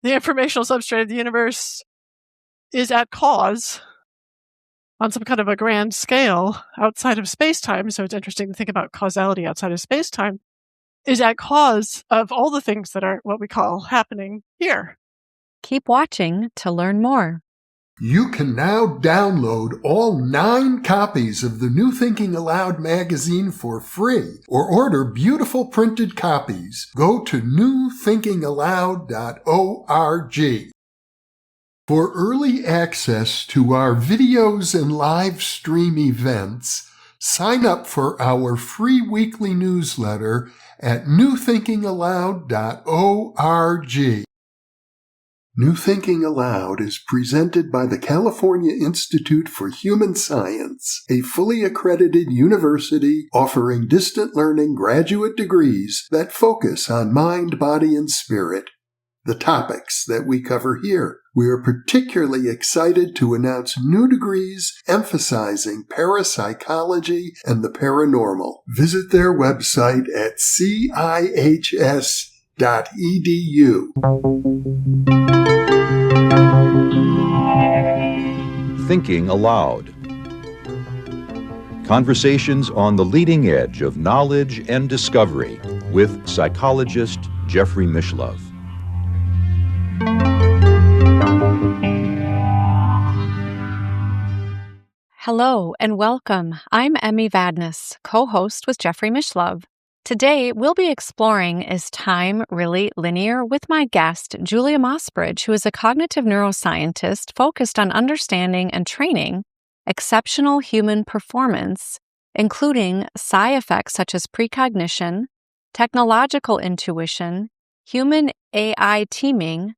the informational substrate of the universe is at cause on some kind of a grand scale outside of space-time, so it's interesting to think about causality outside of space-time, is at cause of all the things that are what we call happening here. Keep watching to learn more. You can now download all 9 copies of the New Thinking Aloud magazine for free, or order beautiful printed copies. Go to newthinkingaloud.org. For early access to our videos and live stream events, sign up for our free weekly newsletter at newthinkingaloud.org. New Thinking Aloud is presented by the California Institute for Human Science, a fully accredited university offering distant learning graduate degrees that focus on mind, body, and spirit. The topics that we cover here. We are particularly excited to announce new degrees emphasizing parapsychology and the paranormal. Visit their website at cihs.edu. Thinking Aloud. Conversations on the leading edge of knowledge and discovery with psychologist Jeffrey Mishlove. Hello and welcome. I'm Emmy Vadnais, co-host with Jeffrey Mishlove. Today, we'll be exploring Is Time Really Linear? With my guest, Julia Mossbridge, who is a cognitive neuroscientist focused on understanding and training exceptional human performance, including psi effects such as precognition, technological intuition, human AI teaming,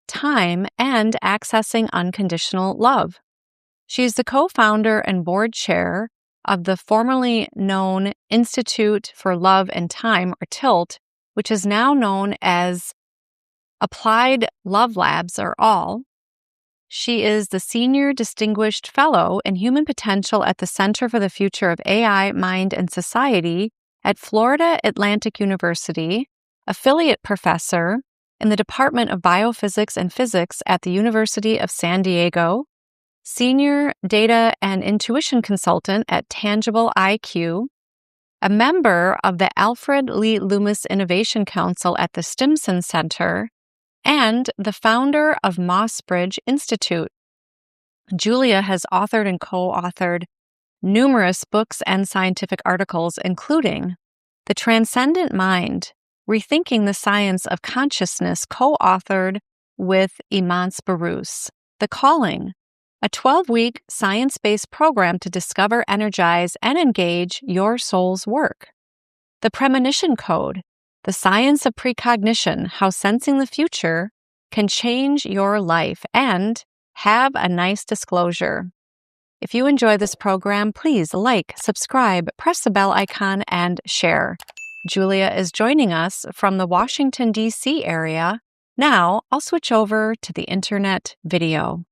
time, and accessing unconditional love. She is the co-founder and board chair of the formerly known Institute for Love and Time, or TILT, which is now known as Applied Love Labs, or ALL. She is the Senior Distinguished Fellow in Human Potential at the Center for the Future of AI, Mind, and Society at Florida Atlantic University, affiliate professor in the Department of Biophysics and Physics at the University of San Diego, Senior Data and Intuition Consultant at Tangible IQ, a member of the Alfred Lee Loomis Innovation Council at the Stimson Center, and the founder of Mossbridge Institute. Julia has authored and co-authored numerous books and scientific articles, including The Transcendent Mind, Rethinking the Science of Consciousness, co-authored with Imance Barousse, The Calling, a 12-week science-based program to discover, energize, and engage your soul's work. The Premonition Code, the science of precognition, how sensing the future can change your life, and Have a Nice Disclosure. If you enjoy this program, please like, subscribe, press the bell icon, and share. Julia is joining us from the Washington, D.C. area. Now, I'll switch over to the internet video.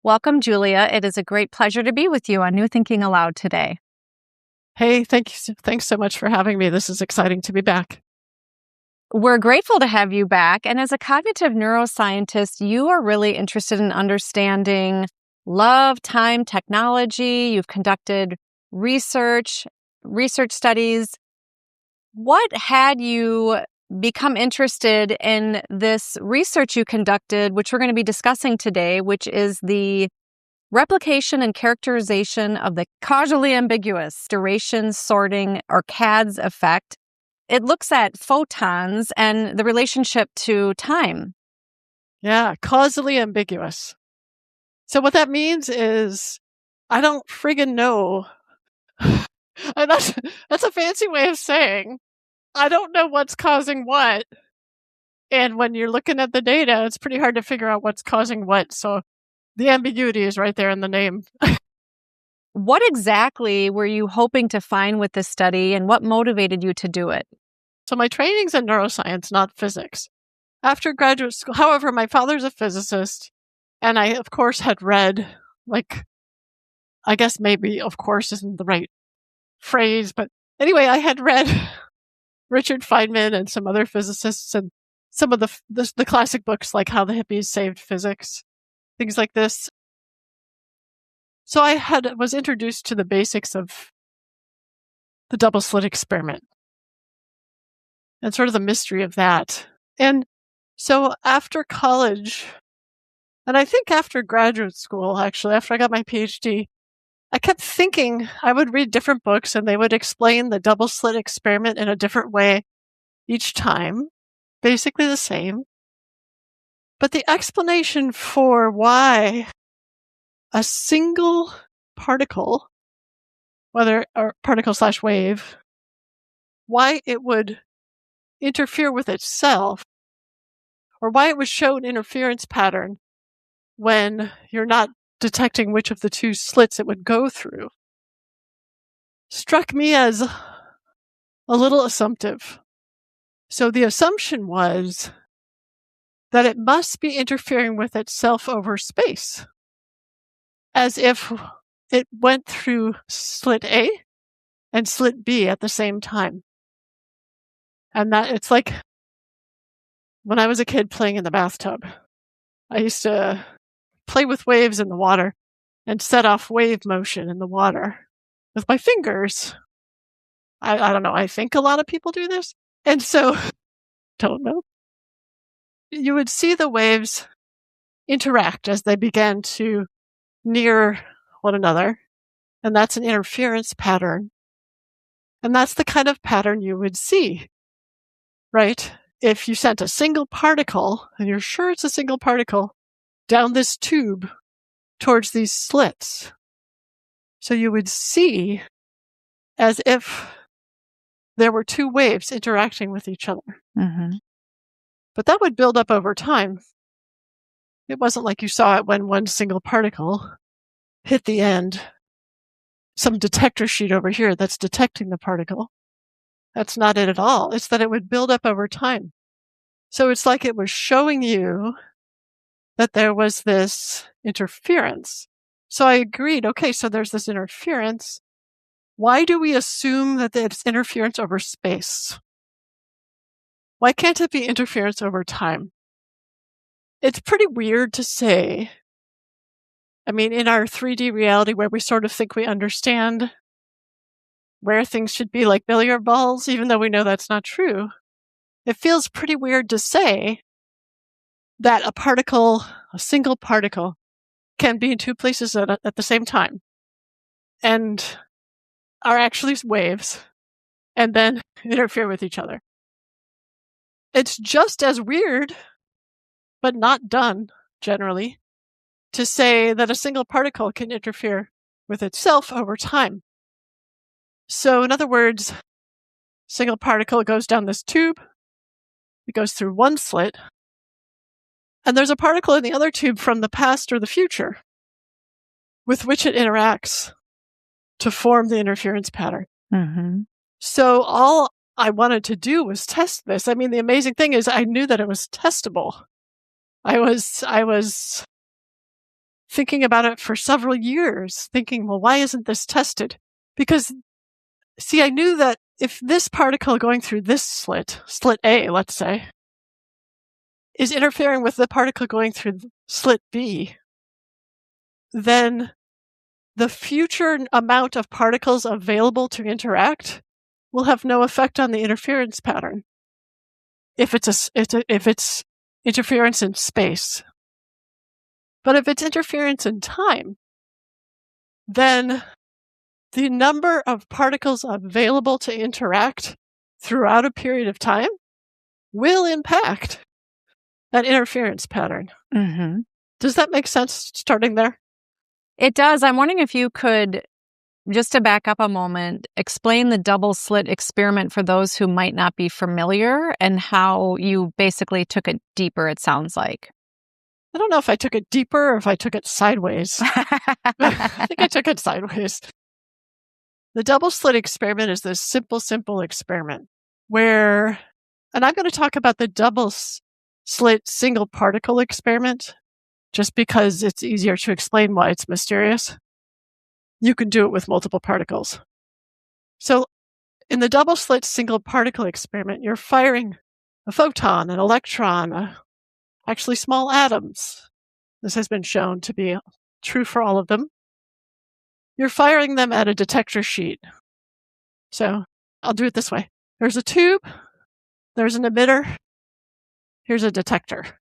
Welcome, Julia. It is a great pleasure to be with you on New Thinking Aloud today. Hey, thanks so much for having me. This is exciting to be back. We're grateful to have you back. And as a cognitive neuroscientist, you are really interested in understanding love, time, technology. You've conducted research studies. What had you become interested in this research you conducted, which we're going to be discussing today, which is the replication and characterization of the Causally Ambiguous Duration-Sorting, or CADS effect? It looks at photons and the relationship to time. Yeah, causally ambiguous. So what that means is I don't friggin' know. And that's a fancy way of saying I don't know what's causing what. And when you're looking at the data, it's pretty hard to figure out what's causing what. So the ambiguity is right there in the name. What exactly were you hoping to find with this study, and what motivated you to do it? So my training's in neuroscience, not physics. After graduate school, however, my father's a physicist, and I, of course, had read, I guess maybe, of course, isn't the right phrase, but anyway, I had read Richard Feynman and some other physicists and some of the classic books like How the Hippies Saved Physics, things like this. So I was introduced to the basics of the double-slit experiment and sort of the mystery of that. And so after college, and I think after graduate school, actually, after I got my PhD, I kept thinking I would read different books and they would explain the double-slit experiment in a different way each time, basically the same. But the explanation for why a single particle, whether or particle/wave, why it would interfere with itself, or why it would show an interference pattern when you're not detecting which of the two slits it would go through, struck me as a little assumptive. So the assumption was that it must be interfering with itself over space, as if it went through slit A and slit B at the same time. And that it's like when I was a kid playing in the bathtub, I used to play with waves in the water and set off wave motion in the water with my fingers. I don't know. I think a lot of people do this. And so, don't know. You would see the waves interact as they began to near one another. And that's an interference pattern. And that's the kind of pattern you would see, right? If you sent a single particle, and you're sure it's a single particle, down this tube towards these slits. So you would see as if there were two waves interacting with each other. Mm-hmm. But that would build up over time. It wasn't like you saw it when one single particle hit the end. Some detector sheet over here that's detecting the particle. That's not it at all. It's that it would build up over time. So it's like it was showing you that there was this interference. So I agreed, okay, so there's this interference. Why do we assume that it's interference over space? Why can't it be interference over time? It's pretty weird to say. I mean, in our 3D reality where we sort of think we understand where things should be like billiard balls, even though we know that's not true, it feels pretty weird to say that a single particle, can be in two places at the same time and are actually waves and then interfere with each other. It's just as weird, but not done generally, to say that a single particle can interfere with itself over time. So in other words, single particle goes down this tube, it goes through one slit, and there's a particle in the other tube from the past or the future with which it interacts to form the interference pattern. Mm-hmm. So all I wanted to do was test this. I mean, the amazing thing is I knew that it was testable. I was thinking about it for several years, thinking, well, why isn't this tested? Because, see, I knew that if this particle going through this slit A, let's say, is interfering with the particle going through slit B, then the future amount of particles available to interact will have no effect on the interference pattern if it's interference in space. But if it's interference in time, then the number of particles available to interact throughout a period of time will impact that interference pattern. Mm-hmm. Does that make sense starting there? It does. I'm wondering if you could, just to back up a moment, explain the double slit experiment for those who might not be familiar and how you basically took it deeper, it sounds like. I don't know if I took it deeper or if I took it sideways. I think I took it sideways. The double slit experiment is this simple experiment where, and I'm going to talk about the double slit single particle experiment just because it's easier to explain why it's mysterious. You can do it with multiple particles. So in the double slit single particle experiment, you're firing a photon, an electron, actually small atoms. This has been shown to be true for all of them. You're firing them at a detector sheet. So I'll do it this way. There's a tube, there's an emitter, here's a detector.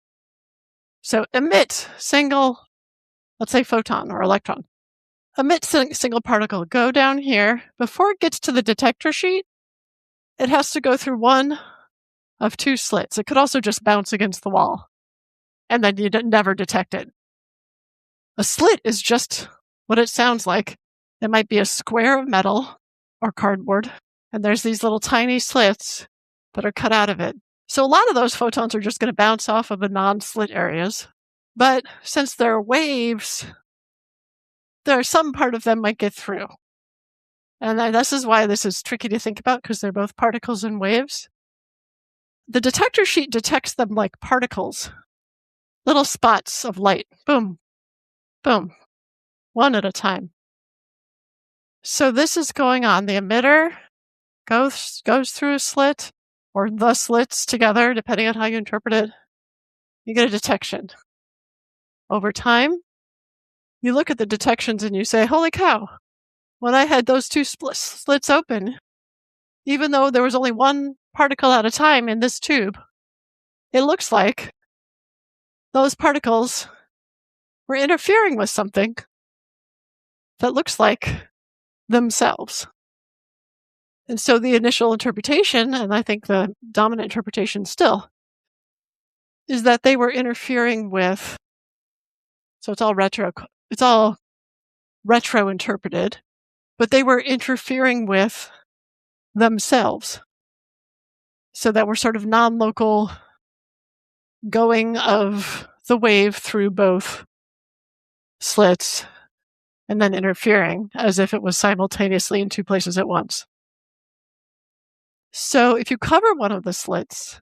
So emit single, let's say photon or electron. Emit single particle, go down here. Before it gets to the detector sheet, it has to go through one of two slits. It could also just bounce against the wall, and then you never detect it. A slit is just what it sounds like. It might be a square of metal or cardboard, and there's these little tiny slits that are cut out of it. So a lot of those photons are just going to bounce off of the non-slit areas. But since they're waves, there's some part of them might get through. And this is why this is tricky to think about, because they're both particles and waves. The detector sheet detects them like particles, little spots of light. Boom, boom, one at a time. So this is going on. The emitter goes through a slit, or the slits together, depending on how you interpret it. You get a detection. Over time, you look at the detections and you say, holy cow, when I had those two slits open, even though there was only one particle at a time in this tube, it looks like those particles were interfering with something that looks like themselves. And so the initial interpretation, and I think the dominant interpretation still, is that they were interfering with, so it's all retro interpreted, but they were interfering with themselves. So that we're sort of non-local going of the wave through both slits and then interfering as if it was simultaneously in two places at once. So if you cover one of the slits,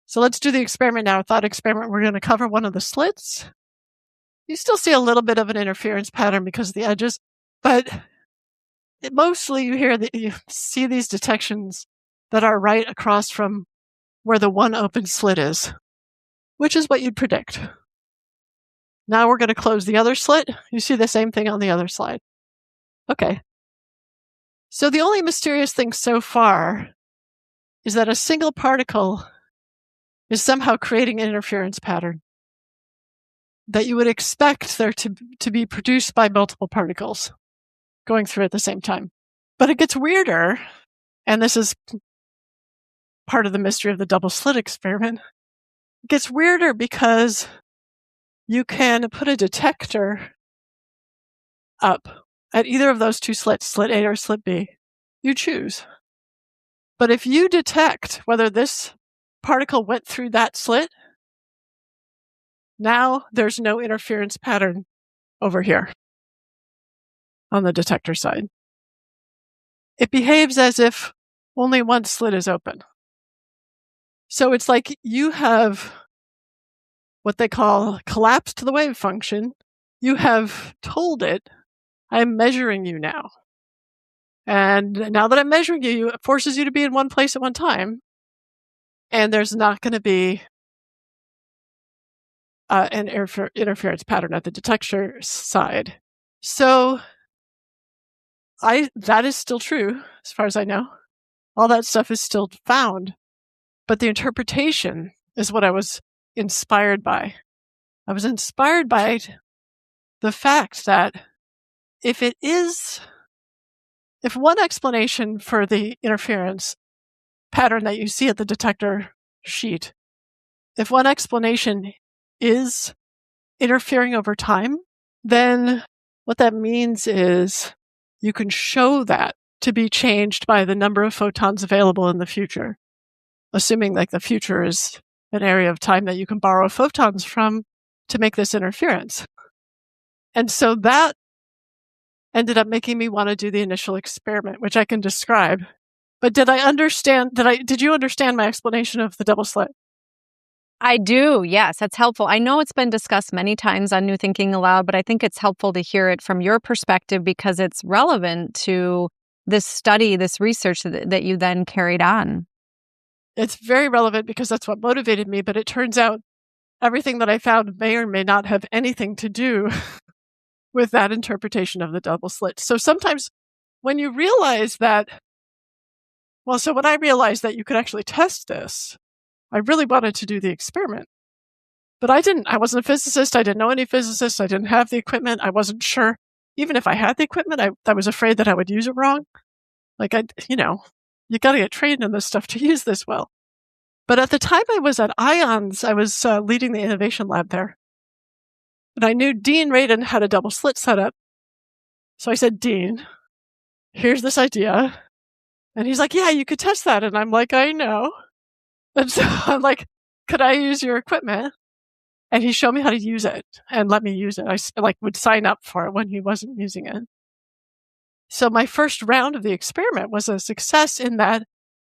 so let's do the experiment now, a thought experiment. We're going to cover one of the slits. You still see a little bit of an interference pattern because of the edges, but mostly you see these detections that are right across from where the one open slit is, which is what you'd predict. Now we're going to close the other slit. You see the same thing on the other slide. Okay. So the only mysterious thing so far is that a single particle is somehow creating an interference pattern that you would expect there to be produced by multiple particles going through at the same time. But it gets weirder, and this is part of the mystery of the double slit experiment. It gets weirder because you can put a detector up at either of those two slits, slit A or slit B. You choose. But if you detect whether this particle went through that slit, now there's no interference pattern over here on the detector side. It behaves as if only one slit is open. So it's like you have what they call collapsed the wave function. You have told it, I'm measuring you now. And now that I'm measuring you, it forces you to be in one place at one time. And there's not going to be an interference pattern at the detector side. So that is still true, as far as I know. All that stuff is still found. But the interpretation is what I was inspired by. I was inspired by the fact that if one explanation for the interference pattern that you see at the detector sheet, if one explanation is interfering over time, then what that means is you can show that to be changed by the number of photons available in the future, assuming like the future is an area of time that you can borrow photons from to make this interference. And so that ended up making me want to do the initial experiment, which I can describe. But did you understand my explanation of the double slit? I do. Yes, that's helpful. I know it's been discussed many times on New Thinking Aloud, but I think it's helpful to hear it from your perspective because it's relevant to this study, this research that you then carried on. It's very relevant because that's what motivated me, but it turns out everything that I found may or may not have anything to do with that interpretation of the double slit. So sometimes when you realize that, so when I realized that you could actually test this, I really wanted to do the experiment. But I didn't. I wasn't a physicist. I didn't know any physicists. I didn't have the equipment. I wasn't sure. Even if I had the equipment, I was afraid that I would use it wrong. Like, you got to get trained in this stuff to use this well. But at the time I was at IONS, I was leading the innovation lab there. And I knew Dean Radin had a double slit set up. So I said, Dean, here's this idea. And he's like, yeah, you could test that. And I'm like, I know. And so I'm like, could I use your equipment? And he showed me how to use it and let me use it. I would sign up for it when he wasn't using it. So my first round of the experiment was a success in that,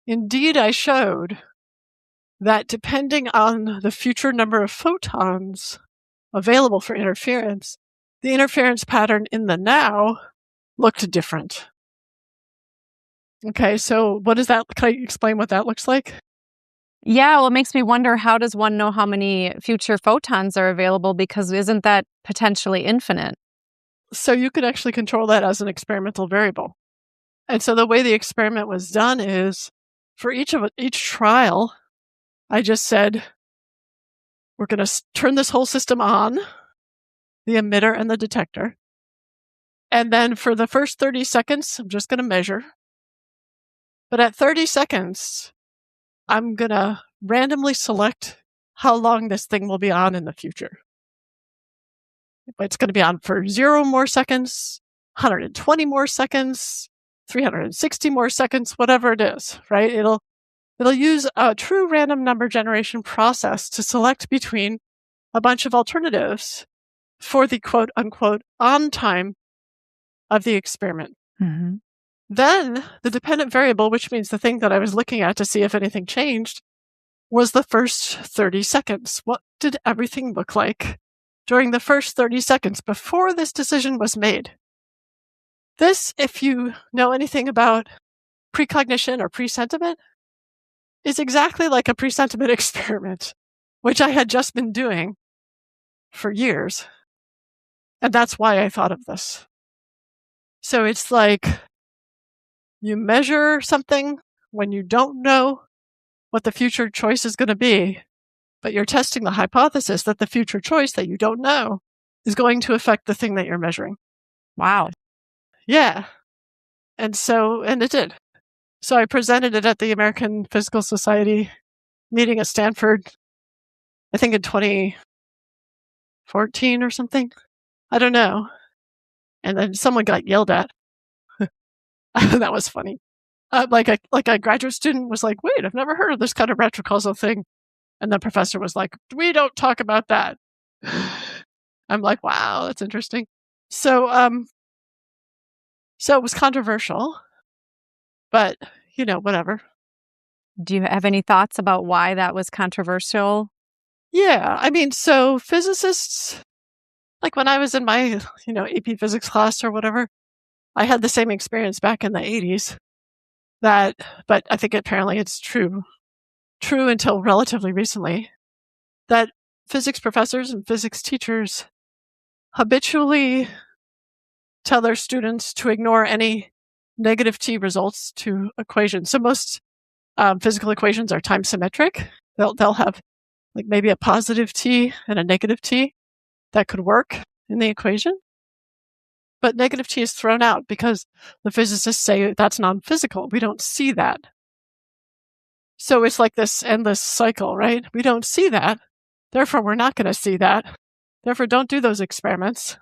indeed, I showed that depending on the future number of photons available for interference, the interference pattern in the now looked different. Okay, so what is that? Can I explain what that looks like? Yeah, well, it makes me wonder, how does one know how many future photons are available? Because isn't that potentially infinite? So you could actually control that as an experimental variable. And so the way the experiment was done is, for each trial, I just said, we're going to turn this whole system on, the emitter and the detector. And then for the first 30 seconds, I'm just going to measure. But at 30 seconds, I'm going to randomly select how long this thing will be on in the future. It's going to be on for 0 more seconds, 120 more seconds, 360 more seconds, whatever it is, right? It'll use a true random number generation process to select between a bunch of alternatives for the quote unquote on time of the experiment. Mm-hmm. Then the dependent variable, which means the thing that I was looking at to see if anything changed, was the first 30 seconds. What did everything look like during the first 30 seconds before this decision was made? This, if you know anything about precognition or presentiment, is exactly like a presentiment experiment, which I had just been doing for years. And that's why I thought of this. So it's like you measure something when you don't know what the future choice is going to be, but you're testing the hypothesis that the future choice that you don't know is going to affect the thing that you're measuring. Wow. Yeah. And it did. So I presented it at the American Physical Society meeting at Stanford, I think in 2014 or something. I don't know. And then someone got yelled at. That was funny. Like a graduate student was like, wait, I've never heard of this kind of retrocausal thing. And the professor was like, we don't talk about that. I'm like, wow, that's interesting. So it was controversial, but whatever. Do you have any thoughts about why that was controversial? Yeah, I mean, so physicists, like when I was in my, AP physics class or whatever, I had the same experience back in the 80s. But I think apparently it's true until relatively recently, that physics professors and physics teachers habitually tell their students to ignore any negative t results to equations. So most physical equations are time symmetric. They'll have like maybe a positive t and a negative t that could work in the equation. But negative t is thrown out because the physicists say that's non-physical. We don't see that. So it's like this endless cycle, right? We don't see that. Therefore, we're not going to see that. Therefore, don't do those experiments.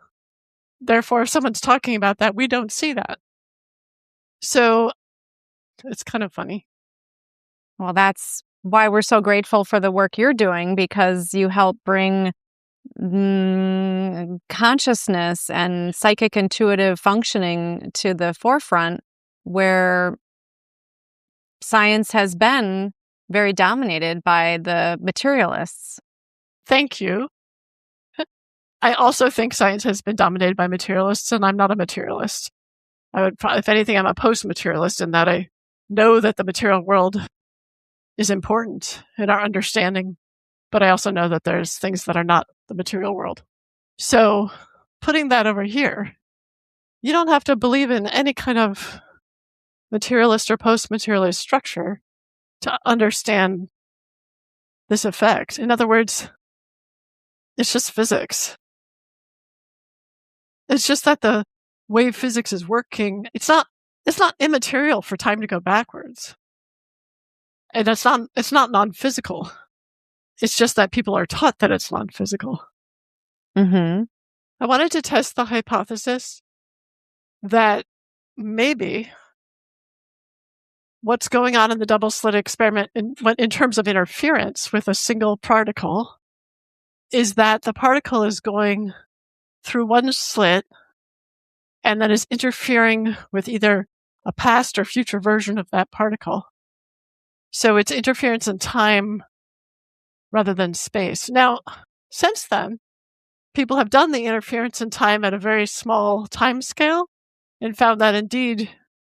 Therefore, if someone's talking about that, we don't see that. So it's kind of funny. Well, that's why we're so grateful for the work you're doing, because you help bring consciousness and psychic intuitive functioning to the forefront, where science has been very dominated by the materialists. Thank you. I also think science has been dominated by materialists, and I'm not a materialist. I would, if anything, I'm a post-materialist in that I know that the material world is important in our understanding, but I also know that there's things that are not the material world. So putting that over here, you don't have to believe in any kind of materialist or post-materialist structure to understand this effect. In other words, it's just physics. It's just that the way physics is working, it's not immaterial for time to go backwards. And it's not non-physical. It's just that people are taught that it's non-physical. Mm-hmm. I wanted to test the hypothesis that maybe what's going on in the double-slit experiment in terms of interference with a single particle is that the particle is going through one slit and then is interfering with either a past or future version of that particle. So it's interference in time rather than space. Now, since then, people have done the interference in time at a very small time scale and found that indeed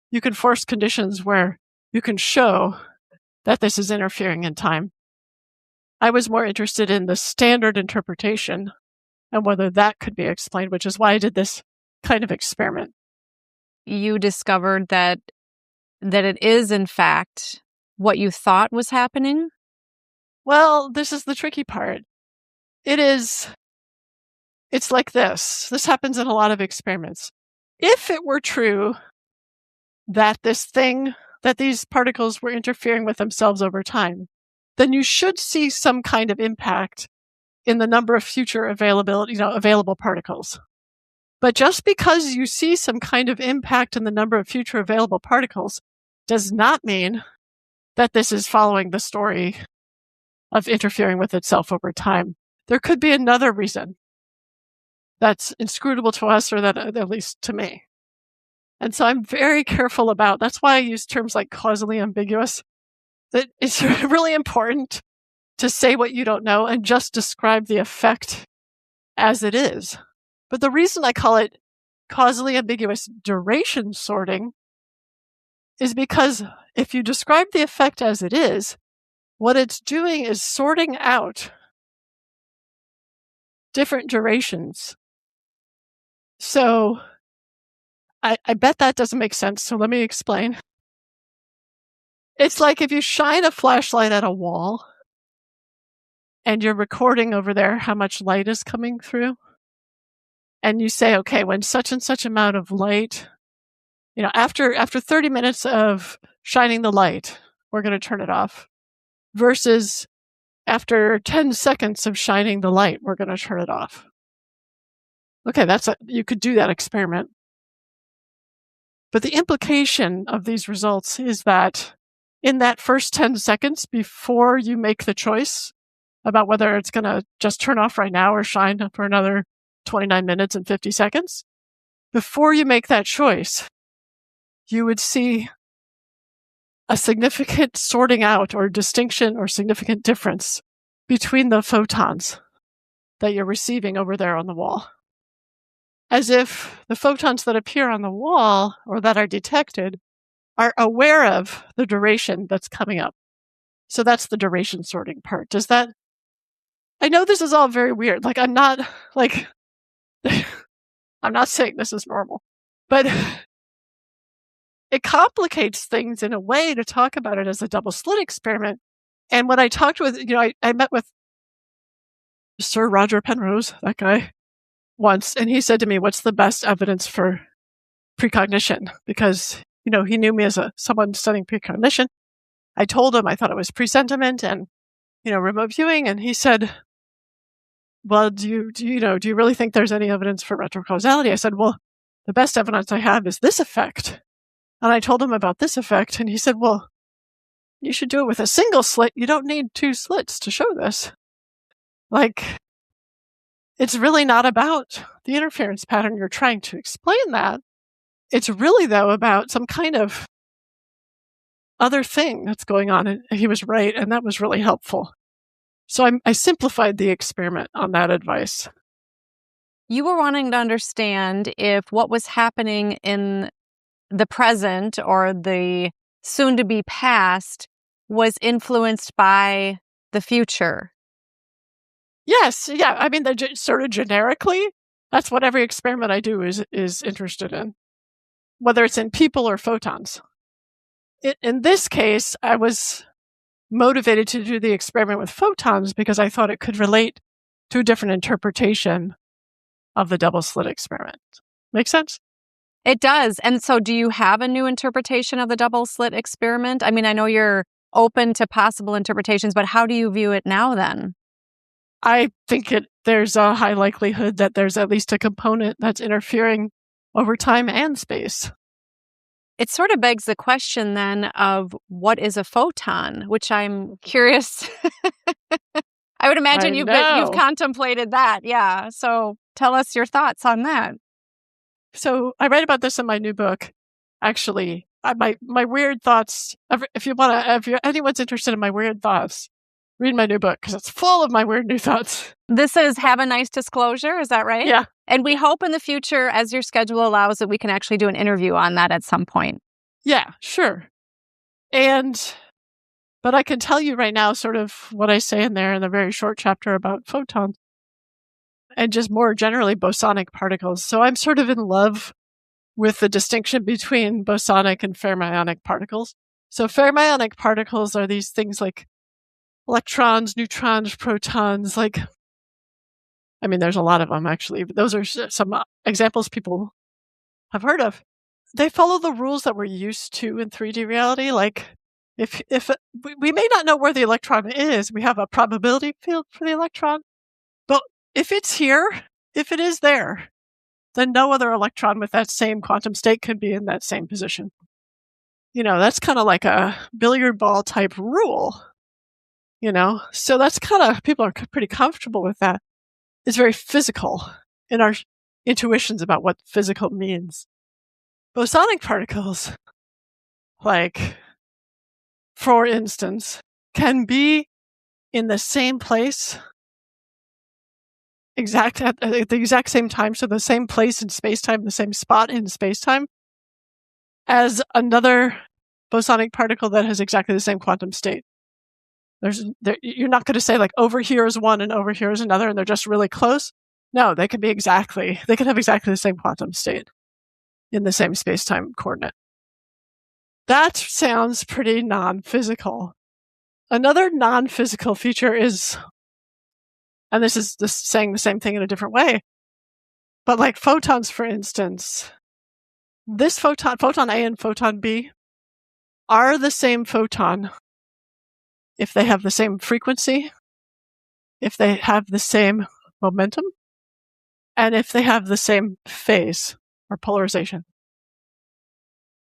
you can force conditions where you can show that this is interfering in time. I was more interested in the standard interpretation and whether that could be explained, which is why I did this kind of experiment. You discovered that it is, in fact, what you thought was happening? Well, this is the tricky part. It's like this. This happens in a lot of experiments. If it were true that these particles were interfering with themselves over time, then you should see some kind of impact in the number of future available particles. But just because you see some kind of impact in the number of future available particles does not mean that this is following the story of interfering with itself over time. There could be another reason that's inscrutable to us, or that at least to me. And so I'm very careful about, that's why I use terms like causally ambiguous. That it's really important to say what you don't know and just describe the effect as it is. But the reason I call it causally ambiguous duration sorting is because if you describe the effect as it is, what it's doing is sorting out different durations. So I bet that doesn't make sense, so let me explain. It's like if you shine a flashlight at a wall and you're recording over there how much light is coming through, and you say, okay, when such and such amount of light, after 30 minutes of shining the light, we're going to turn it off, versus after 10 seconds of shining the light, we're going to turn it off. Okay, you could do that experiment. But the implication of these results is that in that first 10 seconds before you make the choice about whether it's going to just turn off right now or shine for another 29 minutes and 50 seconds, before you make that choice, you would see a significant sorting out or distinction or significant difference between the photons that you're receiving over there on the wall. As if the photons that appear on the wall or that are detected are aware of the duration that's coming up. So that's the duration sorting part. I know this is all very weird. I'm not saying this is normal, but it complicates things in a way to talk about it as a double slit experiment. And when I talked with, I met with Sir Roger Penrose, that guy, once, and he said to me, what's the best evidence for precognition? Because, he knew me as someone studying precognition. I told him I thought it was presentiment and, remote viewing. And he said, well, do you really think there's any evidence for retrocausality? I said, well, the best evidence I have is this effect. And I told him about this effect. And he said, well, you should do it with a single slit. You don't need two slits to show this. It's really not about the interference pattern you're trying to explain that. It's really, though, about some kind of other thing that's going on. And he was right, and that was really helpful. So I simplified the experiment on that advice. You were wanting to understand if what was happening in the present or the soon-to-be past was influenced by the future. Yes. Yeah. I mean, sort of generically, that's what every experiment I do is interested in, whether it's in people or photons. In this case, I was motivated to do the experiment with photons because I thought it could relate to a different interpretation of the double-slit experiment. Make sense? It does. And so do you have a new interpretation of the double-slit experiment? I mean, I know you're open to possible interpretations, but how do you view it now then? I think there's a high likelihood that there's at least a component that's interfering over time and space. It sort of begs the question then of what is a photon, which I'm curious. I would imagine you've contemplated that. Yeah. So tell us your thoughts on that. So I write about this in my new book. Actually, my weird thoughts. If anyone's interested in my weird thoughts, read my new book because it's full of my weird new thoughts. This is Have a Nice Disclosure. Is that right? Yeah. And we hope in the future, as your schedule allows, that we can actually do an interview on that at some point. Yeah, sure. But I can tell you right now sort of what I say in there in the very short chapter about photons and just more generally bosonic particles. So I'm sort of in love with the distinction between bosonic and fermionic particles. So fermionic particles are these things like electrons, neutrons, protons, there's a lot of them actually. But those are some examples people have heard of. They follow the rules that we're used to in 3D reality. Like if we may not know where the electron is, we have a probability field for the electron. But if it's here, if it is there, then no other electron with that same quantum state could be in that same position. That's kind of like a billiard ball type rule. So that's people are pretty comfortable with that. It's very physical in our intuitions about what physical means. Bosonic particles, for instance, can be in the same place at the exact same time, so the same place in space-time, the same spot in space-time, as another bosonic particle that has exactly the same quantum state. You're not going to say over here is one and over here is another and they're just really close. No, they can have exactly the same quantum state in the same space-time coordinate. That sounds pretty non-physical. Another non-physical feature is, and this is saying the same thing in a different way, but photons, for instance, this photon A and photon B, are the same photon if they have the same frequency, if they have the same momentum, and if they have the same phase or polarization.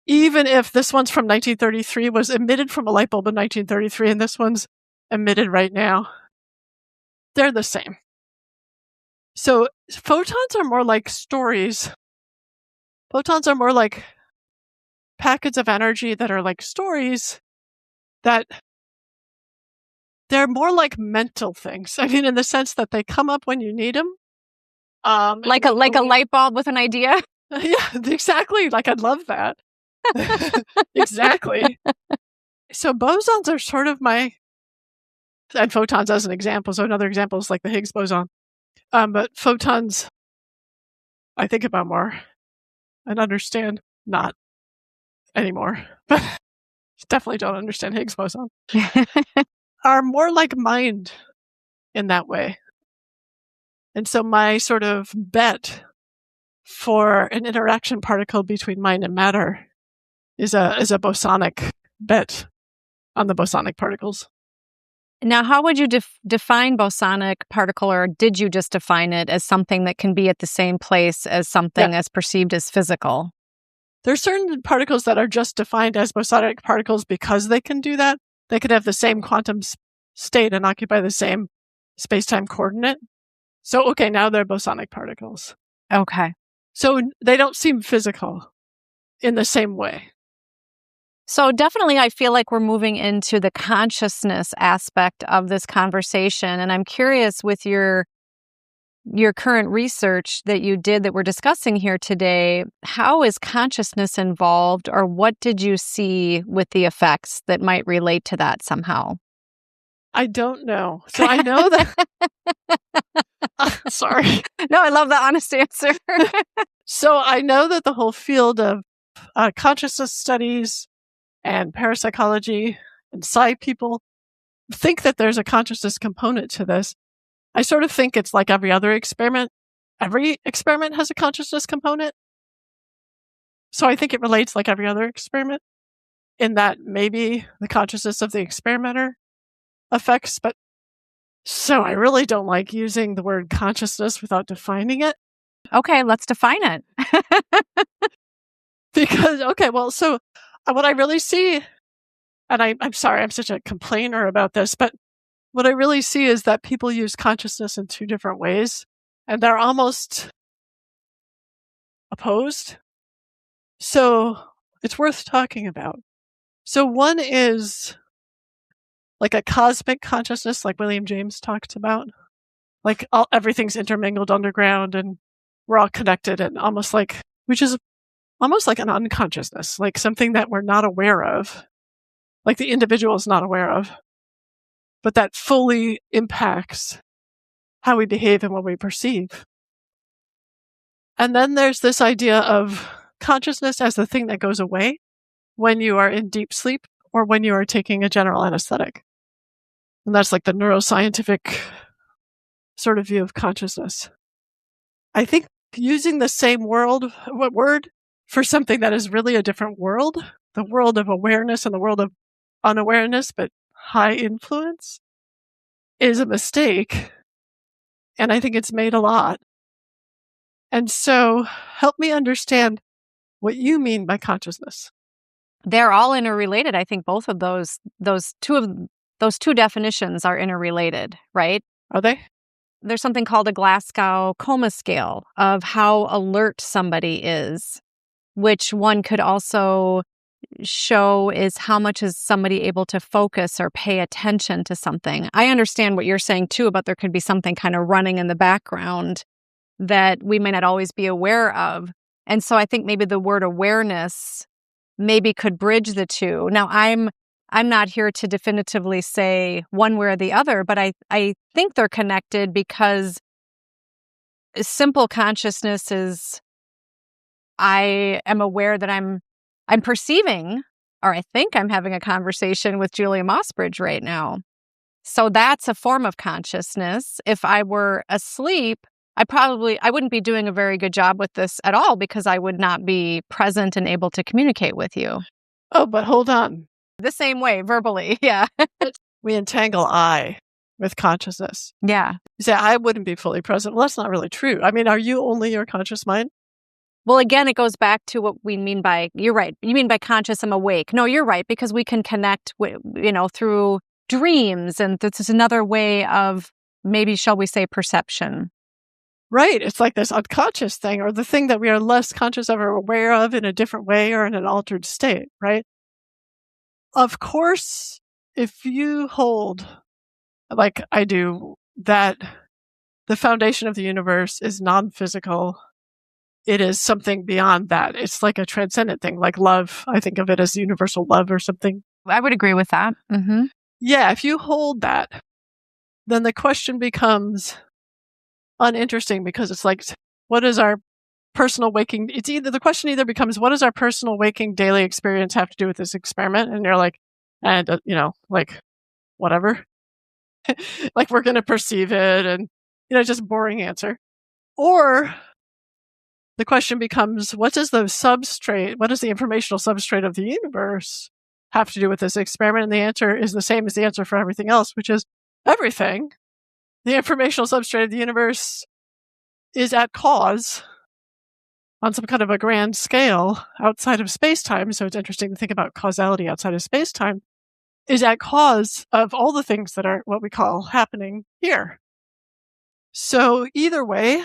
Even if this one's from 1933, was emitted from a light bulb in 1933, and this one's emitted right now, they're the same. So photons are more like stories. Photons are more like packets of energy that are like stories that they're more like mental things. In the sense that they come up when you need them. Like a light bulb with an idea? Yeah, exactly. I'd love that. Exactly. So bosons are sort of and photons as an example. So another example is like the Higgs boson. But photons, I think about more and understand not anymore, but definitely don't understand Higgs boson. Are more like mind in that way. And so my sort of bet for an interaction particle between mind and matter is a bosonic bet on the bosonic particles. Now, how would you define bosonic particle, or did you just define it as something that can be at the same place as something as perceived as physical? There's certain particles that are just defined as bosonic particles because they can do that. They could have the same quantum state and occupy the same space-time coordinate. So, okay, now they're bosonic particles. Okay. So they don't seem physical in the same way. So definitely I feel like we're moving into the consciousness aspect of this conversation. And I'm curious with your your current research that you did that we're discussing here today, how is consciousness involved, or what did you see with the effects that might relate to that somehow? I don't know. So I know that. Sorry. No, I love the honest answer. So I know that the whole field of consciousness studies and parapsychology and psi people think that there's a consciousness component to this. I sort of think it's like every other experiment. Every experiment has a consciousness component. So I think it relates like every other experiment in that maybe the consciousness of the experimenter affects, but so I really don't like using the word consciousness without defining it. Okay, let's define it. Because, so what I really see, and I'm sorry, I'm such a complainer about this, but what I really see is that people use consciousness in two different ways, and they're almost opposed. So it's worth talking about. So one is like a cosmic consciousness, like William James talked about. Like everything's intermingled underground and we're all connected, and which is almost like an unconsciousness, like something that we're not aware of, like the individual is not aware of, but that fully impacts how we behave and what we perceive. And then there's this idea of consciousness as the thing that goes away when you are in deep sleep or when you are taking a general anesthetic. And that's like the neuroscientific sort of view of consciousness. I think using the same word for something that is really a different world, the world of awareness and the world of unawareness, but high influence, is a mistake. And I think it's made a lot. And so help me understand what you mean by consciousness. They're all interrelated. I think both of those two definitions are interrelated, right? Are they? There's something called a Glasgow coma scale of how alert somebody is, which one could also show is how much is somebody able to focus or pay attention to something. I understand what you're saying too about there could be something kind of running in the background that we may not always be aware of. And so I think maybe the word awareness maybe could bridge the two. Now, I'm not here to definitively say one way or the other, but I think they're connected because simple consciousness is I am aware that I'm perceiving, or I think I'm having a conversation with Julia Mossbridge right now. So that's a form of consciousness. If I were asleep, I wouldn't be doing a very good job with this at all because I would not be present and able to communicate with you. Oh, but hold on. The same way, verbally, yeah. We entangle I with consciousness. Yeah. You say, I wouldn't be fully present. Well, that's not really true. I mean, are you only your conscious mind? Well, again, it goes back to what we mean by, you're right, you mean by conscious, I'm awake. No, you're right, because we can connect, through dreams, and this is another way of maybe, shall we say, perception. Right. It's like this unconscious thing, or the thing that we are less conscious of or aware of in a different way or in an altered state, right? Of course, if you hold, like I do, that the foundation of the universe is non-physical, it is something beyond that. It's like a transcendent thing, like love. I think of it as universal love or something. I would agree with that. Mm-hmm. Yeah, if you hold that, then the question becomes uninteresting because it's like, what is our personal waking? The question either becomes, what does our personal waking daily experience have to do with this experiment? And you're like, whatever. Like we're going to perceive it and, just boring answer. Or the question becomes, what does the informational substrate of the universe have to do with this experiment? And the answer is the same as the answer for everything else, which is everything. The informational substrate of the universe is at cause on some kind of a grand scale outside of space-time. So it's interesting to think about causality outside of space-time, is at cause of all the things that are what we call happening here. So either way,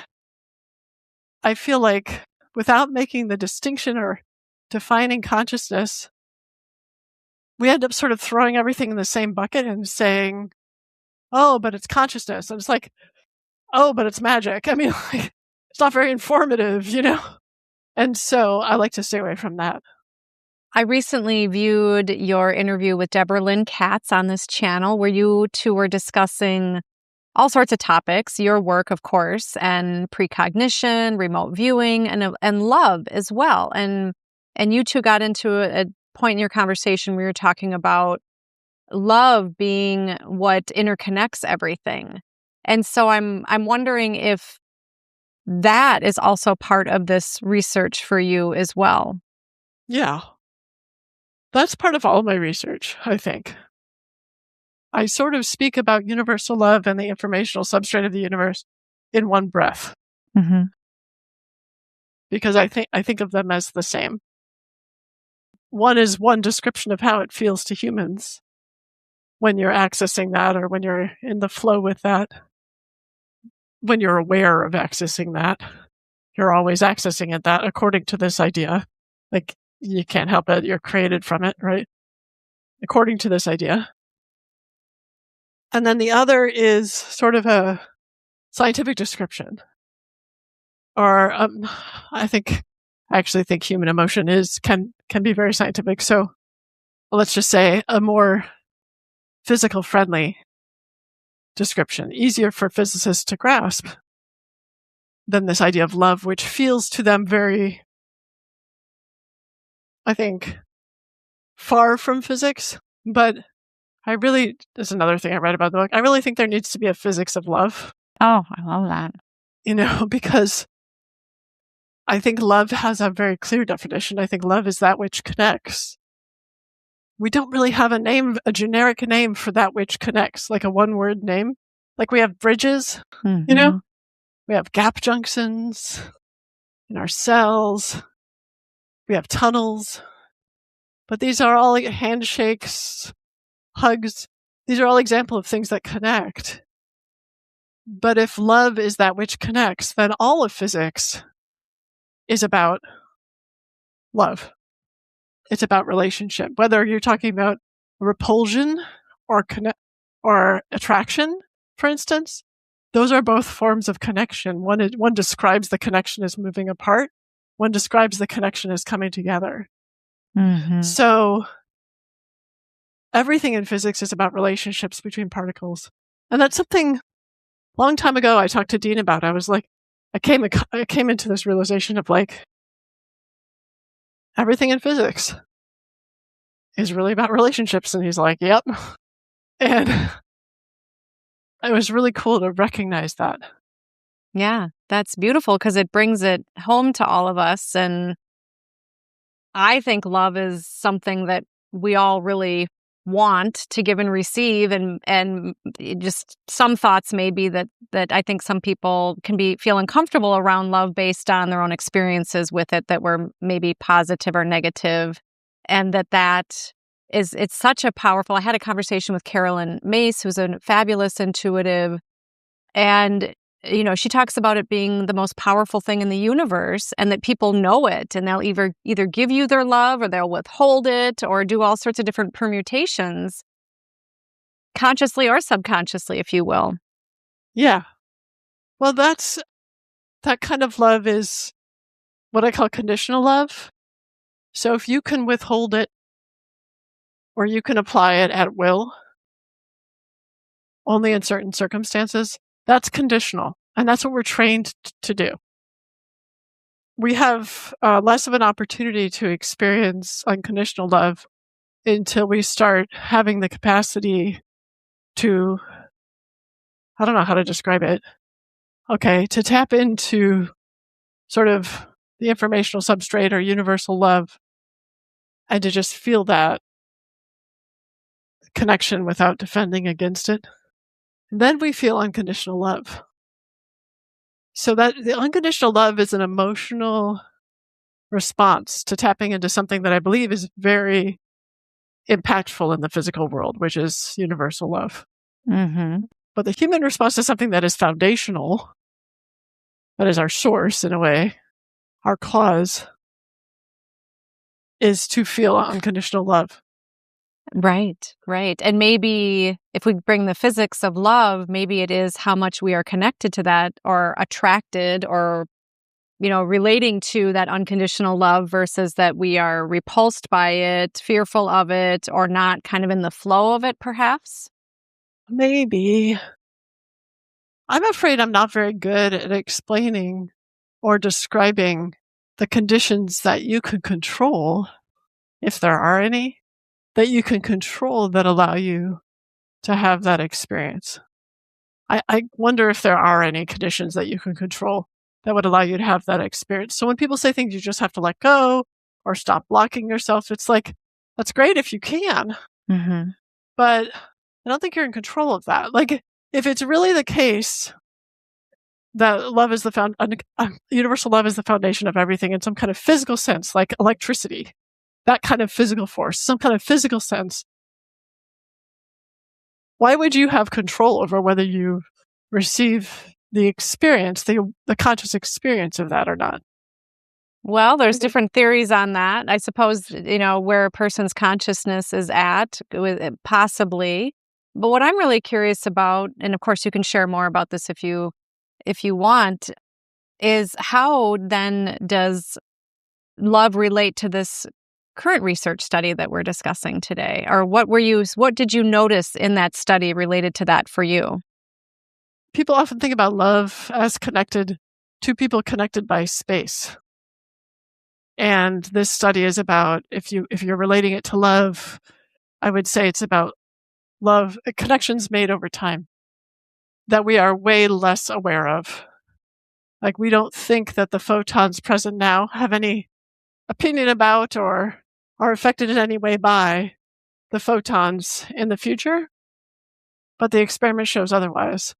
I feel like without making the distinction or defining consciousness, we end up sort of throwing everything in the same bucket and saying, oh, but it's consciousness. And it's like, oh, but it's magic. I mean, like, it's not very informative, And so I like to stay away from that. I recently viewed your interview with Deborah Lynn Katz on this channel, where you two were discussing all sorts of topics, your work, of course, and precognition, remote viewing, and love as well. And you two got into a point in your conversation where you were talking about love being what interconnects everything. And so I'm wondering if that is also part of this research for you as well. Yeah. That's part of all my research, I think. I sort of speak about universal love and the informational substrate of the universe in one breath. Mm-hmm. Because I think of them as the same. One is one description of how it feels to humans when you're accessing that, or when you're in the flow with that. When you're aware of accessing that, you're always accessing it, that according to this idea. Like, you can't help it, you're created from it, right? According to this idea. And then the other is sort of a scientific description. Or I actually think human emotion can be very scientific. So let's just say a more physical friendly description, easier for physicists to grasp than this idea of love, which feels to them very, I think, far from physics. But there's another thing I read about the book. I really think there needs to be a physics of love. Oh, I love that. Because I think love has a very clear definition. I think love is that which connects. We don't really have a generic name for that which connects, like a one-word name. Like we have bridges, Mm-hmm. We have gap junctions in our cells. We have tunnels. But these are all like handshakes, hugs. These are all examples of things that connect. But if love is that which connects, then all of physics is about love. It's about relationship. Whether you're talking about repulsion or attraction, for instance, those are both forms of connection. One describes the connection as moving apart. One describes the connection as coming together. Mm-hmm. So everything in physics is about relationships between particles. And that's something a long time ago I talked to Dean about. I was like, I came into this realization of like, everything in physics is really about relationships. And he's like, yep. And it was really cool to recognize that. Yeah, that's beautiful because it brings it home to all of us. And I think love is something that we all really want to give and receive. And just some thoughts may be that I think some people can feel uncomfortable around love based on their own experiences with it that were maybe positive or negative. And it's such a powerful. I had a conversation with Carolyn Mace, who's a fabulous intuitive. And she talks about it being the most powerful thing in the universe, and that people know it, and they'll either give you their love, or they'll withhold it, or do all sorts of different permutations, consciously or subconsciously, if you will. Yeah. Well, that kind of love is what I call conditional love. So if you can withhold it, or you can apply it at will, only in certain circumstances, that's conditional. And that's what we're trained to do. We have less of an opportunity to experience unconditional love until we start having the capacity to, I don't know how to describe it. Okay, to tap into sort of the informational substrate or universal love, and to just feel that connection without defending against it. And then we feel unconditional love. So that the unconditional love is an emotional response to tapping into something that I believe is very impactful in the physical world, which is universal love. Mm-hmm. But the human response to something that is foundational, that is our source in a way, our cause, is to feel unconditional love. Right, right. And maybe if we bring the physics of love, maybe it is how much we are connected to that or attracted or, relating to that unconditional love versus that we are repulsed by it, fearful of it, or not kind of in the flow of it, perhaps? Maybe. I'm afraid I'm not very good at explaining or describing the conditions that you can control, if there are any, that you can control that allow you to have that experience. I wonder if there are any conditions that you can control that would allow you to have that experience. So when people say things you just have to let go or stop blocking yourself, it's like, that's great if you can, Mm-hmm. but I don't think you're in control of that. Like, if it's really the case that love is universal love is the foundation of everything in some kind of physical sense, like electricity, that kind of physical force, some kind of physical sense, why would you have control over whether you receive the experience, the conscious experience of that or not? Well, there's different theories on that. I suppose, where a person's consciousness is at, possibly. But what I'm really curious about, and of course you can share more about this if you want, is how then does love relate to this current research study that we're discussing today? Or what did you notice in that study related to that for you? People often think about love as connected to people connected by space. And this study is about, if you're relating it to love, I would say it's about love, connections made over time that we are way less aware of. Like, we don't think that the photons present now have any opinion about or are affected in any way by the photons in the future, but the experiment shows otherwise.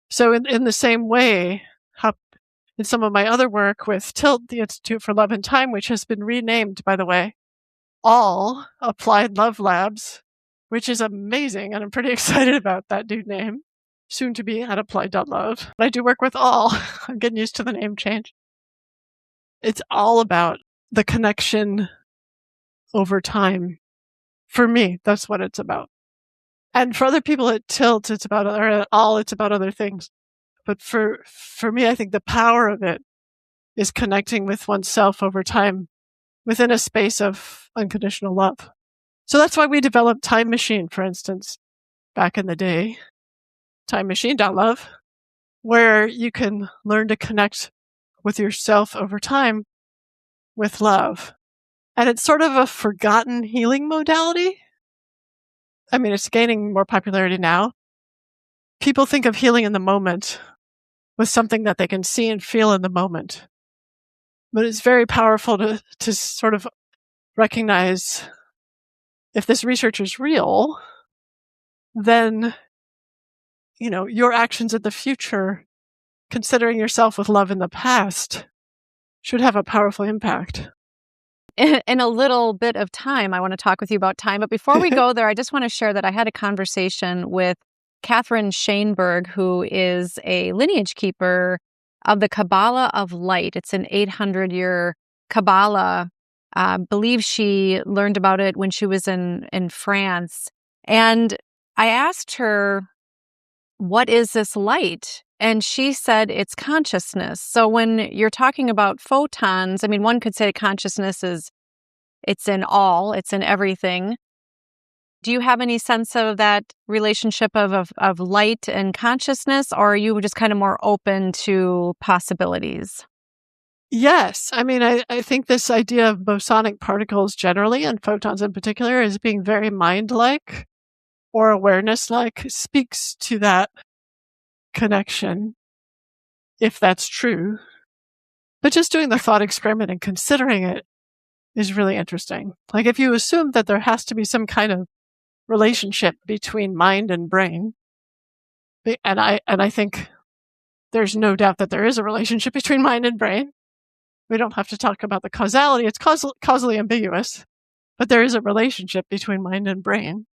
So in the same way, how in some of my other work with TILT, the Institute for Love and Time, which has been renamed, by the way, All Applied Love Labs, which is amazing, and I'm pretty excited about that new name, soon to be at applied.love. I do work with All. I'm getting used to the name change. It's all about the connection over time. For me, that's what it's about. And for other people at TILT, it's about, or at All, it's about other things. But for me, I think the power of it is connecting with oneself over time within a space of unconditional love. So that's why we developed Time Machine, for instance, back in the day, timemachine.love, where you can learn to connect with yourself over time with love. And it's sort of a forgotten healing modality. I mean, it's gaining more popularity now. People think of healing in the moment with something that they can see and feel in the moment. But it's very powerful to sort of recognize, if this research is real, then, your actions in the future, considering yourself with love in the past, should have a powerful impact. In a little bit of time, I want to talk with you about time. But before we go there, I just want to share that I had a conversation with Catherine Shaneberg, who is a lineage keeper of the Kabbalah of Light. It's an 800-year Kabbalah. I believe she learned about it when she was in France. And I asked her, what is this light? And she said it's consciousness. So when you're talking about photons, I mean, one could say consciousness it's in all, it's in everything. Do you have any sense of that relationship of light and consciousness, or are you just kind of more open to possibilities? Yes. I mean, I think this idea of bosonic particles generally, and photons in particular, as being very mind-like or awareness-like, speaks to that connection, if that's true. But just doing the thought experiment and considering it is really interesting. Like, if you assume that there has to be some kind of relationship between mind and brain, and I think there's no doubt that there is a relationship between mind and brain. We don't have to talk about the causality. It's causally ambiguous, but there is a relationship between mind and brain.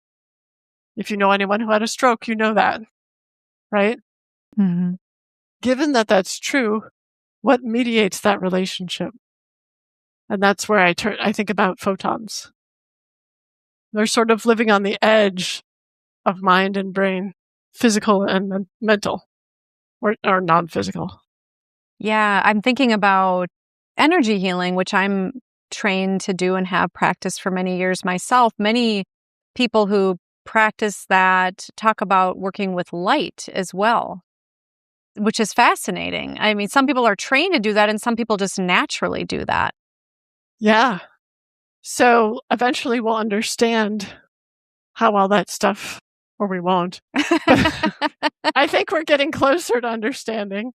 If you know anyone who had a stroke, you know that, right? Mm-hmm. Given that that's true, what mediates that relationship? And that's where I think about photons. They're sort of living on the edge of mind and brain, physical and mental, or non-physical. Yeah, I'm thinking about energy healing, which I'm trained to do and have practiced for many years myself. Many people who practice that talk about working with light as well, which is fascinating. I mean, some people are trained to do that and some people just naturally do that. Yeah. So eventually we'll understand how all that stuff, or we won't. But I think we're getting closer to understanding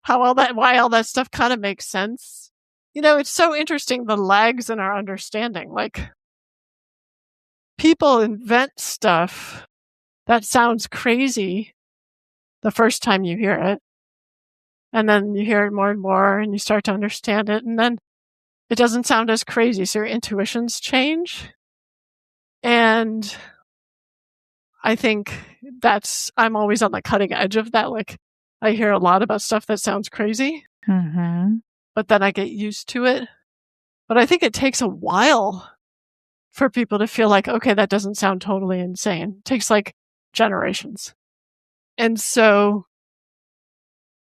why all that stuff kind of makes sense. It's so interesting, the lags in our understanding. Like, people invent stuff that sounds crazy the first time you hear it. And then you hear it more and more and you start to understand it. And then it doesn't sound as crazy. So your intuitions change. And I think I'm always on the cutting edge of that. Like, I hear a lot about stuff that sounds crazy, but then I get used to it. But I think it takes a while for people to feel like, okay, that doesn't sound totally insane. It takes like generations. And so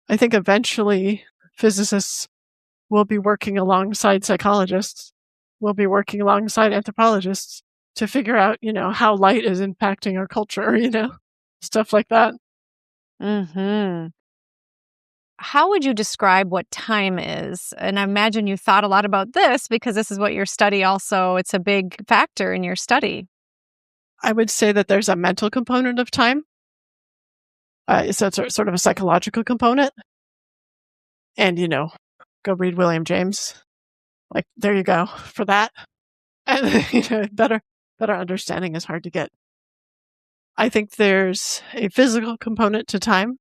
I think eventually physicists will be working alongside psychologists, will be working alongside anthropologists to figure out, how light is impacting our culture, stuff like that. How would you describe what time is? And I imagine you thought a lot about this because this is what your study also, it's a big factor in your study. I would say that there's a mental component of time. So it's sort of a psychological component. And, go read William James. Like, there you go for that. And, better understanding is hard to get. I think there's a physical component to time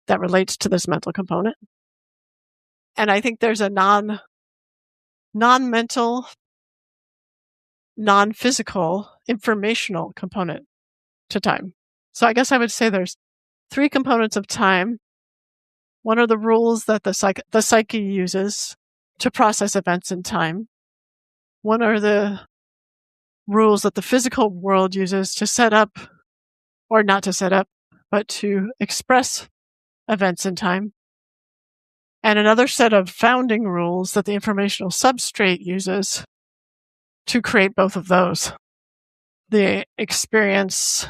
that relates to this mental component. And I think there's a non-mental, non-physical, informational component to time. So I guess I would say there's 3 components of time. One are the rules that the psyche uses to process events in time. One are the rules that the physical world uses to set up, or not to set up, but to express events in time. And another set of founding rules that the informational substrate uses to create both of those. The experience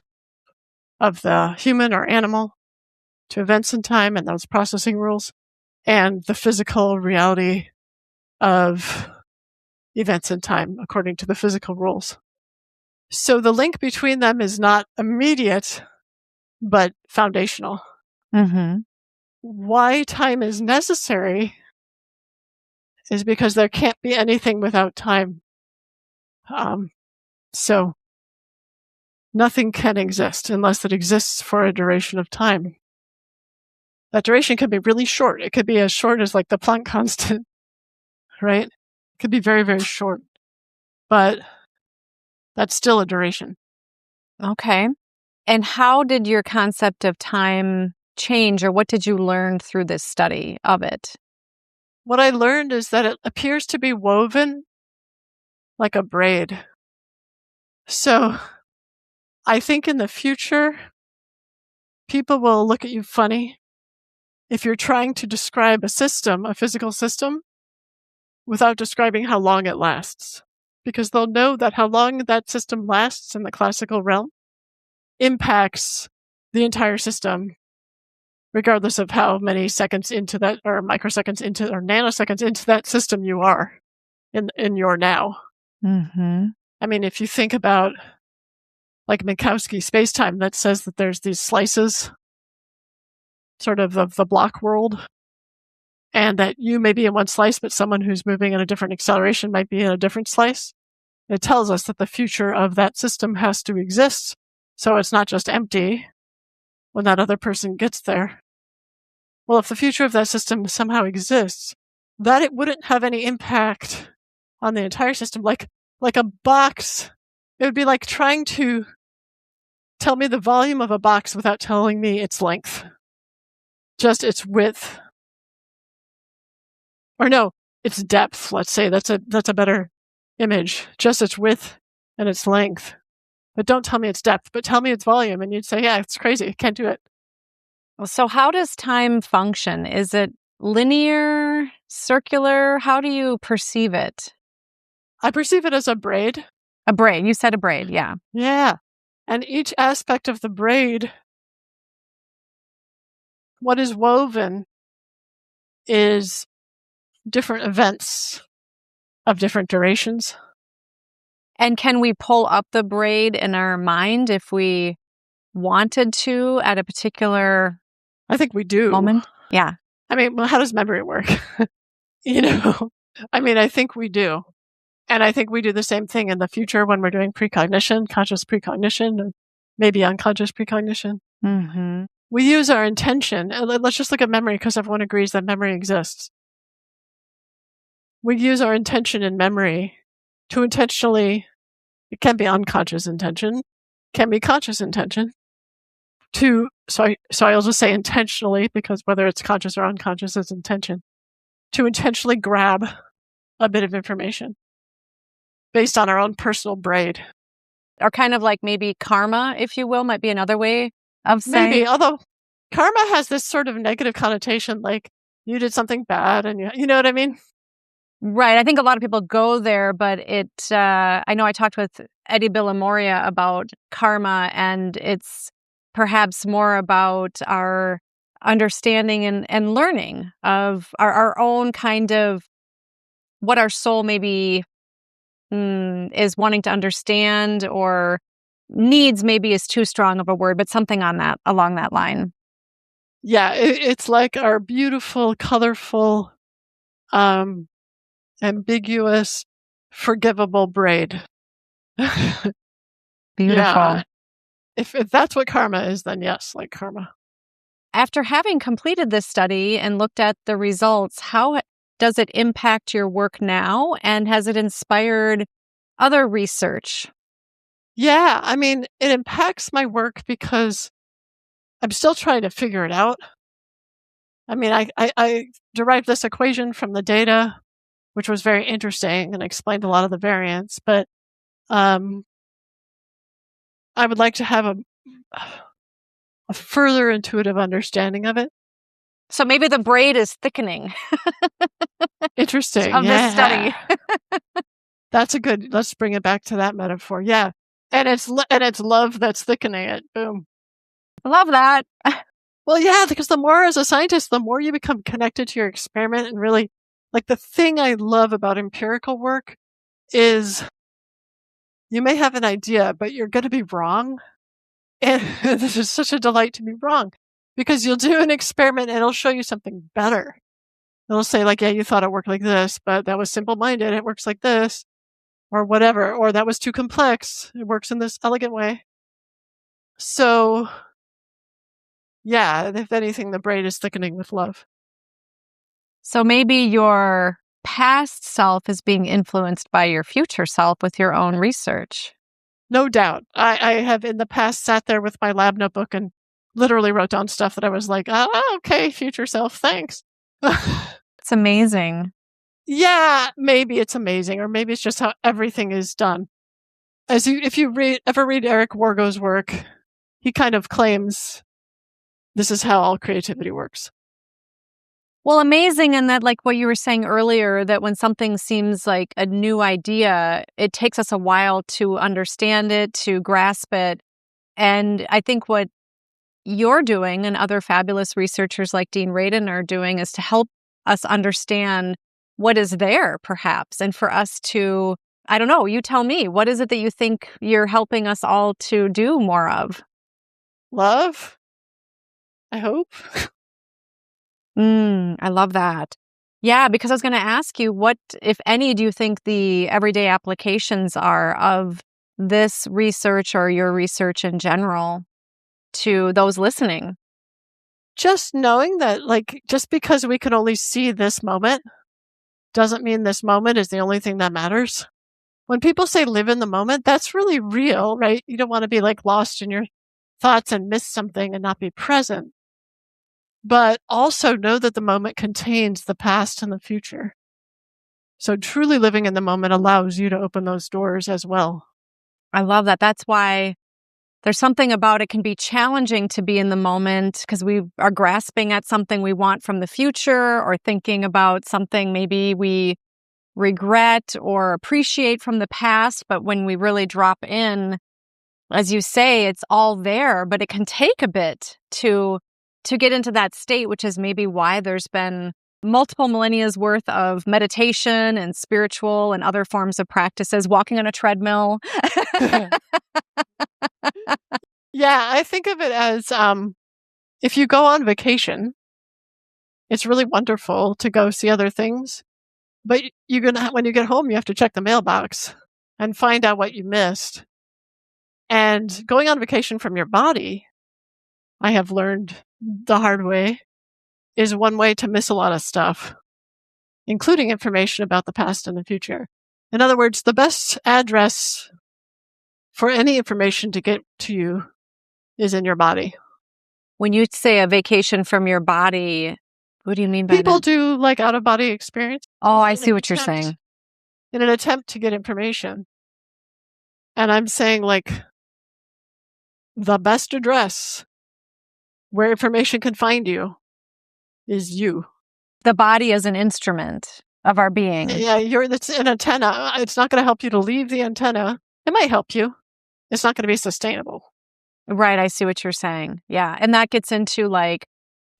of the human or animal to events in time and those processing rules, and the physical reality of events in time according to the physical rules. So the link between them is not immediate, but foundational. Why time is necessary is because there can't be anything without time. So nothing can exist unless it exists for a duration of time. That duration can be really short. It could be as short as like the Planck constant, right? It could be very, very short, but that's still a duration. Okay. And how did your concept of time change, or what did you learn through this study of it? What I learned is that it appears to be woven like a braid. So I think in the future, people will look at you funny if you're trying to describe a system, a physical system, without describing how long it lasts. Because they'll know that how long that system lasts in the classical realm impacts the entire system, regardless of how many seconds into that, or microseconds into, or nanoseconds into that system you are in your now. I mean, if you think about like Minkowski spacetime that says that there's these slices sort of the block world, and that you may be in one slice, but someone who's moving at a different acceleration might be in a different slice. It tells us that the future of that system has to exist, so it's not just empty when that other person gets there. Well, if the future of that system somehow exists, that it wouldn't have any impact on the entire system. Like a box, it would be like trying to tell me the volume of a box without telling me its length. Just its width. Or no, its depth, let's say. That's a better image. Just its width and its length. but don't tell me its depth, but tell me its volume. And you'd say, yeah, it's crazy. I can't do it. So how does time function? Is it linear, circular? How do you perceive it? I perceive it as a braid. A braid. You said a braid, yeah. Yeah. And each aspect of the braid, what is woven is different events of different durations. And can we pull up the braid in our mind if we wanted to at a particular I think we do. moment? Yeah. I mean, well, how does memory work? I think we do. And I think we do the same thing in the future when we're doing precognition, conscious precognition, and maybe unconscious precognition. Mm-hmm. We use our intention. Let's just look at memory because everyone agrees that memory exists. We use our intention in memory to intentionally, it can be unconscious intention, can be conscious intention, so I'll just say intentionally because whether it's conscious or unconscious is intention, to intentionally grab a bit of information based on our own personal braid. Or kind of like maybe karma, if you will, might be another way of saying. Maybe, although karma has this sort of negative connotation, like you did something bad and you know what I mean? Right. I think a lot of people go there, but I know I talked with Eddie Villamoria about karma, and it's perhaps more about our understanding and learning of our own kind of what our soul maybe is wanting to understand, or needs maybe is too strong of a word, but something along that line. Yeah, it's like our beautiful, colorful, ambiguous, forgivable braid. Beautiful. Yeah. If that's what karma is, then yes, like karma. After having completed this study and looked at the results, how does it impact your work now? And has it inspired other research? Yeah, I mean, it impacts my work because I'm still trying to figure it out. I mean, I derived this equation from the data, which was very interesting and explained a lot of the variance, but I would like to have a further intuitive understanding of it. So maybe the braid is thickening. Interesting. Of this study. That's a good, let's bring it back to that metaphor. Yeah. And it's love that's thickening it. Boom. Love that. Well, yeah, because the more as a scientist, the more you become connected to your experiment, and really, like, the thing I love about empirical work is you may have an idea, but you're going to be wrong. And this is such a delight to be wrong because you'll do an experiment and it'll show you something better. It'll say like, yeah, you thought it worked like this, but that was simple-minded. It works like this or whatever. Or that was too complex. It works in this elegant way. So yeah, if anything, the braid is thickening with love. So maybe your past self is being influenced by your future self with your own research. No doubt. I have in the past sat there with my lab notebook and literally wrote down stuff that I was like, oh, okay, future self, thanks. It's amazing. Yeah, maybe it's amazing, or maybe it's just how everything is done. If you ever read Eric Wargo's work, he kind of claims this is how all creativity works. Well, amazing in that, like what you were saying earlier, that when something seems like a new idea, it takes us a while to understand it, to grasp it. And I think what you're doing and other fabulous researchers like Dean Radin are doing is to help us understand what is there, perhaps, and for us to, I don't know, you tell me, what is it that you think you're helping us all to do more of? Love, I hope. I love that. Yeah, because I was going to ask you, what, if any, do you think the everyday applications are of this research or your research in general to those listening? Just knowing that, like, just because we can only see this moment doesn't mean this moment is the only thing that matters. When people say live in the moment, that's really real, right? You don't want to be like lost in your thoughts and miss something and not be present. But also know that the moment contains the past and the future. So truly living in the moment allows you to open those doors as well. I love that. That's why there's something about it can be challenging to be in the moment because we are grasping at something we want from the future or thinking about something maybe we regret or appreciate from the past. But when we really drop in, as you say, it's all there, but it can take a bit to get into that state, which is maybe why there's been multiple millennia's worth of meditation and spiritual and other forms of practices, walking on a treadmill. Yeah, I think of it as if you go on vacation, it's really wonderful to go see other things. But when you get home, you have to check the mailbox and find out what you missed. And going on vacation from your body, I have learned the hard way, is one way to miss a lot of stuff, including information about the past and the future. In other words, the best address for any information to get to you is in your body. When you say a vacation from your body, what do you mean by People that? do like out-of-body experience. Oh, I see what you're saying. In an attempt to get information. And I'm saying, like, the best address where information can find you is you. The body is an instrument of our being. Yeah, it's an antenna. It's not going to help you to leave the antenna. It might help you. It's not going to be sustainable. Right, I see what you're saying. Yeah, and that gets into like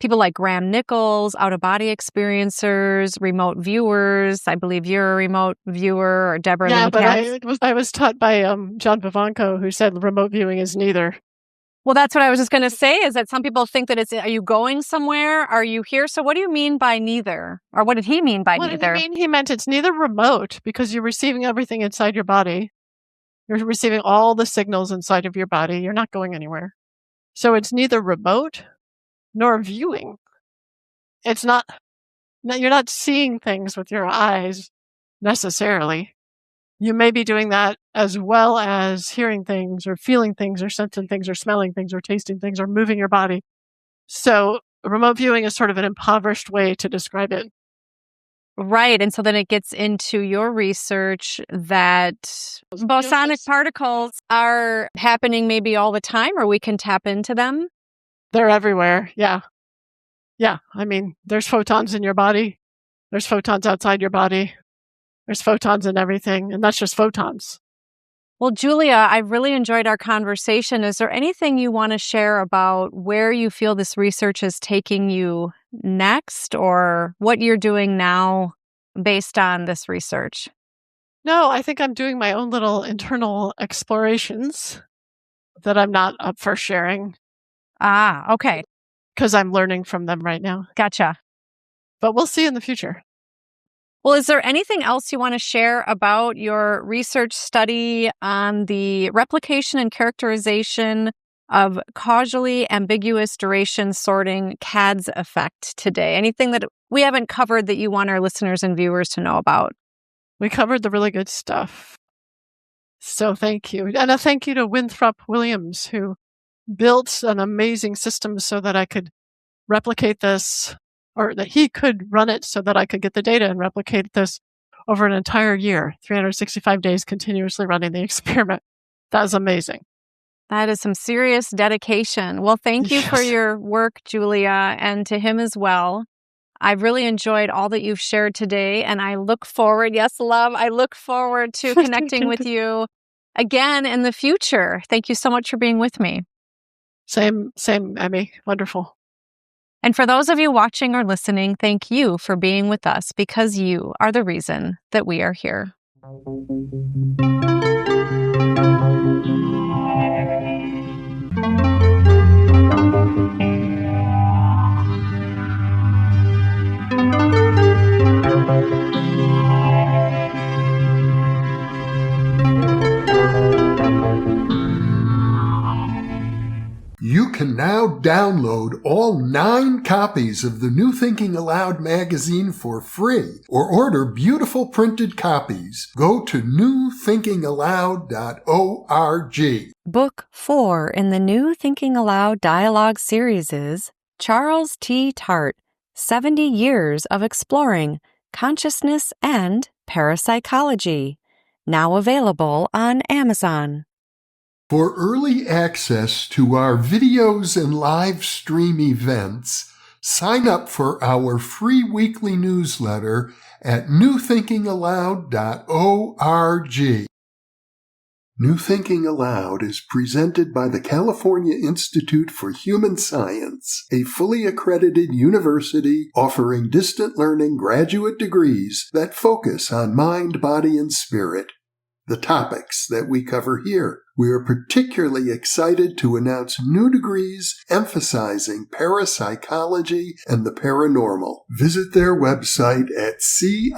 people like Graham Nichols, out-of-body experiencers, remote viewers. I believe you're a remote viewer, or Deborah Yeah, Lynn but Katz. I was taught by John Vivanco, who said remote viewing is neither. Well, that's what I was just going to say, is that some people think that are you going somewhere? Are you here? So what do you mean by neither? Or what did he mean by neither? What did he mean? He meant it's neither remote, because you're receiving everything inside your body. You're receiving all the signals inside of your body. You're not going anywhere. So it's neither remote nor viewing. It's not, you're not seeing things with your eyes necessarily. You may be doing that as well as hearing things or feeling things or sensing things or smelling things or tasting things or moving your body. So remote viewing is sort of an impoverished way to describe it. Right. And so then it gets into your research that bosonic particles are happening maybe all the time, or we can tap into them. They're everywhere. Yeah. Yeah. I mean, there's photons in your body. There's photons outside your body. There's photons in everything. And that's just photons. Well, Julia, I really enjoyed our conversation. Is there anything you want to share about where you feel this research is taking you next, or what you're doing now based on this research? No, I think I'm doing my own little internal explorations that I'm not up for sharing. Ah, okay. Because I'm learning from them right now. Gotcha. But we'll see in the future. Well, is there anything else you want to share about your research study on the replication and characterization of causally ambiguous duration-sorting CADS effect today? Anything that we haven't covered that you want our listeners and viewers to know about? We covered the really good stuff. So thank you. And a thank you to Winthrop Williams, who built an amazing system so that I could replicate this, or that he could run it so that I could get the data and replicate this over an entire year, 365 days continuously running the experiment. That was amazing. That is some serious dedication. Well, thank you for your work, Julia, and to him as well. I've really enjoyed all that you've shared today, and I look forward, yes, love, I look forward to connecting with you again in the future. Thank you so much for being with me. Same, Emmy. Wonderful. And for those of you watching or listening, thank you for being with us, because you are the reason that we are here. You can now download all 9 copies of the New Thinking Aloud magazine for free, or order beautiful printed copies. Go to newthinkingaloud.org. Book 4 in the New Thinking Aloud dialogue series is Charles T. Tart, 70 Years of Exploring Consciousness and Parapsychology, now available on Amazon. For early access to our videos and live stream events, sign up for our free weekly newsletter at newthinkingaloud.org. New Thinking Aloud is presented by the California Institute for Human Science, a fully accredited university offering distant learning graduate degrees that focus on mind, body, and spirit. The topics that we cover here. We are particularly excited to announce new degrees emphasizing parapsychology and the paranormal. Visit their website at cihs.edu.